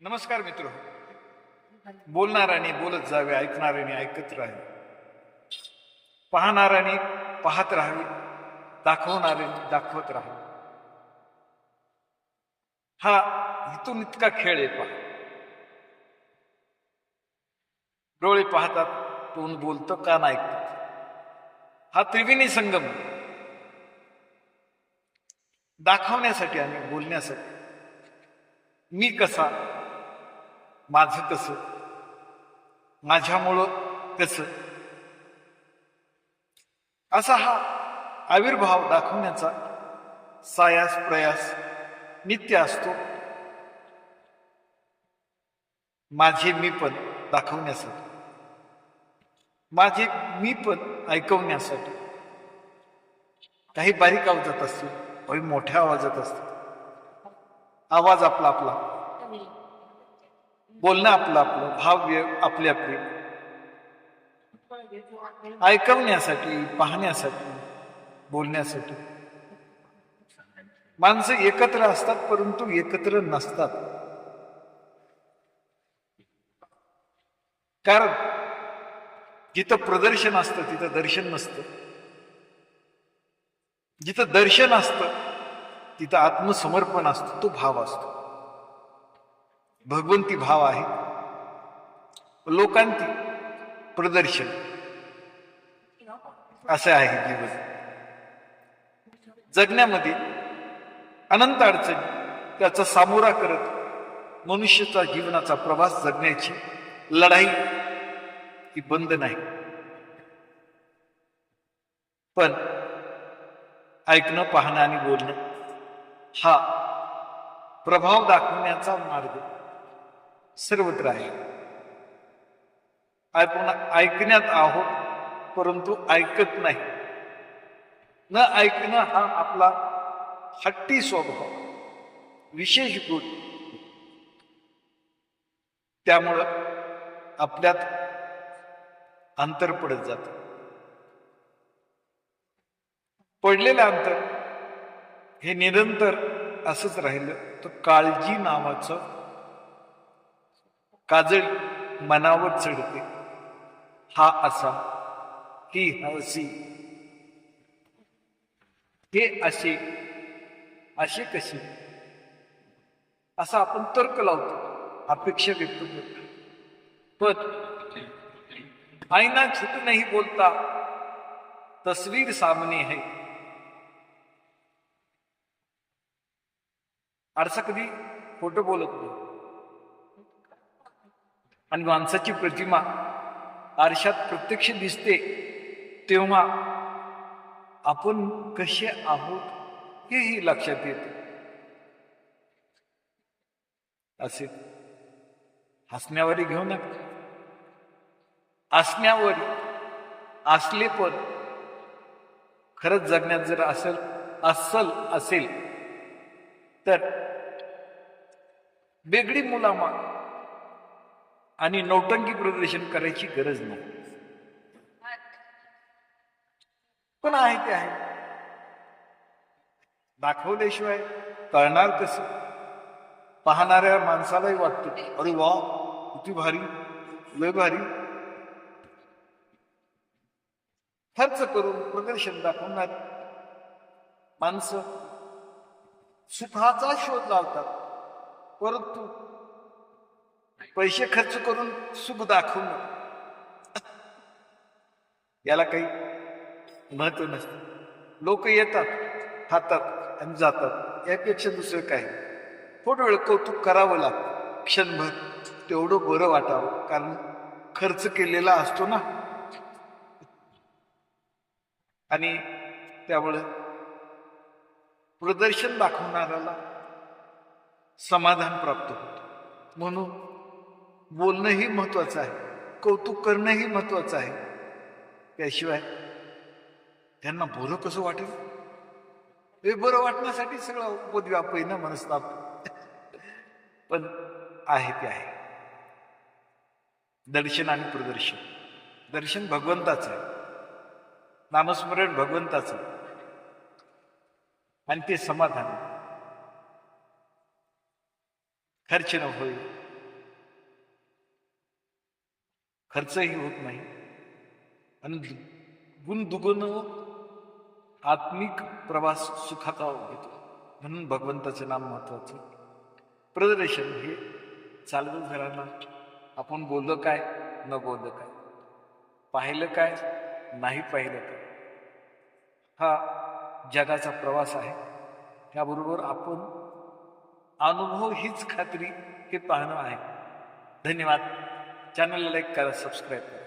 नमस्कार मित्र. बोलणाऱ्याने बोलत जावे, ऐकणाऱ्याने ऐकत राहावे, पाहणाऱ्याने पाहत राहावे, दाखवणाऱ्याने दाखवत राहावे. हा इथून इतका खेळ आहे. पहा, डोळे पाहतात, तोंड बोलतं, कान ऐकतात. हा त्रिवेणी संगम दाखवण्यासाठी आणि बोलण्यासाठी. मी कसा, माझं कसं, माझ्यामुळं कसं, असा हा आविर्भाव दाखवण्याचा सायास प्रयास नित्य असतो. माझे मी पण दाखवण्यासाठी, माझे मी पण ऐकवण्यासाठी. काही बारीक आवाजात असतील, काही मोठ्या आवाजात असतील. आवाज आपला आपला, बोलणं आपलं आपलं, भाव आपले आपले, ऐकवण्यासाठी, पाहण्यासाठी, बोलण्यासाठी. माणसं एकत्र असतात, परंतु एकत्र नसतात. कारण जिथं प्रदर्शन असतं तिथं दर्शन नसतं. जिथं दर्शन असतं तिथं आत्मसमर्पण असतं, तो भाव असतो. भगवंती भाव आहे, लोकांती प्रदर्शन. असं आहे जीवन. जगण्यामध्ये अनंत अडचणी त्याचा सामोरा करत मनुष्याचा जीवनाचा प्रवास जगण्याची लढाई ही बंद नाही. पण ऐकणं, पाहणं आणि बोलणं हा प्रभाव दाखवण्याचा मार्ग सर्वत्र आहे. आपण ऐकण्यात आहोत, परंतु ऐकत नाही. न ऐकणं हा आपला हट्टी स्वभाव, विशेष गुण. त्यामुळं आपल्यात अंतर पडत जात. पडलेलं अंतर हे निरंतर असंच राहिलं तर काळजी नावाचं काजळ मनावर चढते. हा असा, ही हसी, हे असे, असे कसे, असा आपण तर्क लावतो, अपेक्षा व्यक्त करतो. पण आईना झूठ नहीं बोलता, तस्वीर सामने है. आरसा कधी खोटं बोलत नाही. आणि माणसाची प्रतिमा आरशात प्रत्यक्ष दिसते तेव्हा आपण कसे आहोत हेही लक्षात येते. असे हसण्यावरी घेऊ नका. असण्यावरी, असले पण खरंच जगण्यात जर असेल तर वेगळी मुलामा आणि नौटंकी प्रदर्शन करायची गरज नाही. पण आहे ते आहे. दाखवल्याशिवाय कळणार कसं? पाहणाऱ्या माणसालाही वाटतं, अरे वा, किती भारी, लय भारी. खर्च करून प्रदर्शन दाखवणार माणसं सुखाचा शोध लावतात, परंतु पैसे खर्च करून सुख दाखवणं याला काही महत्व नसतं. लोक येतात, खातात आणि जातात, यापेक्षा दुसरं काय. थोडं वेळ कौतुक करावं लागतं, क्षणभर तेवढं बरं वाटावं, कारण खर्च केलेला असतो ना. आणि त्यामुळं प्रदर्शन दाखवणाऱ्याला समाधान प्राप्त होतं. म्हणून बोलणंही महत्वाचं आहे, कौतुक करणंही महत्वाचं आहे. त्याशिवाय त्यांना बरं कसं वाटेल, हे बरं वाटण्यासाठी सगळं उपद्व्याप आहे ना, मनस्ताप. पण आहे ते आहे. दर्शन आणि प्रदर्शन. दर्शन भगवंताचं आहे, नामस्मरण भगवंताचं, आणि ते समाधान. खर्च न होईल, खर्चही होत नाही आणि गुण दुगुण आत्मिक प्रवास सुखाचा घेतो. म्हणून भगवंताचे नाम महत्वाचं. प्रदर्शन हे चालवं घराला आपण बोललो काय न बोललो काय, पाहिलं काय नाही पाहिलं काय, हा जगाचा प्रवास आहे. त्याबरोबर आपण अनुभव हीच खात्री हे पाहणं आहे. धन्यवाद. चॅनलला लाईक करा, सबस्क्राईब करा.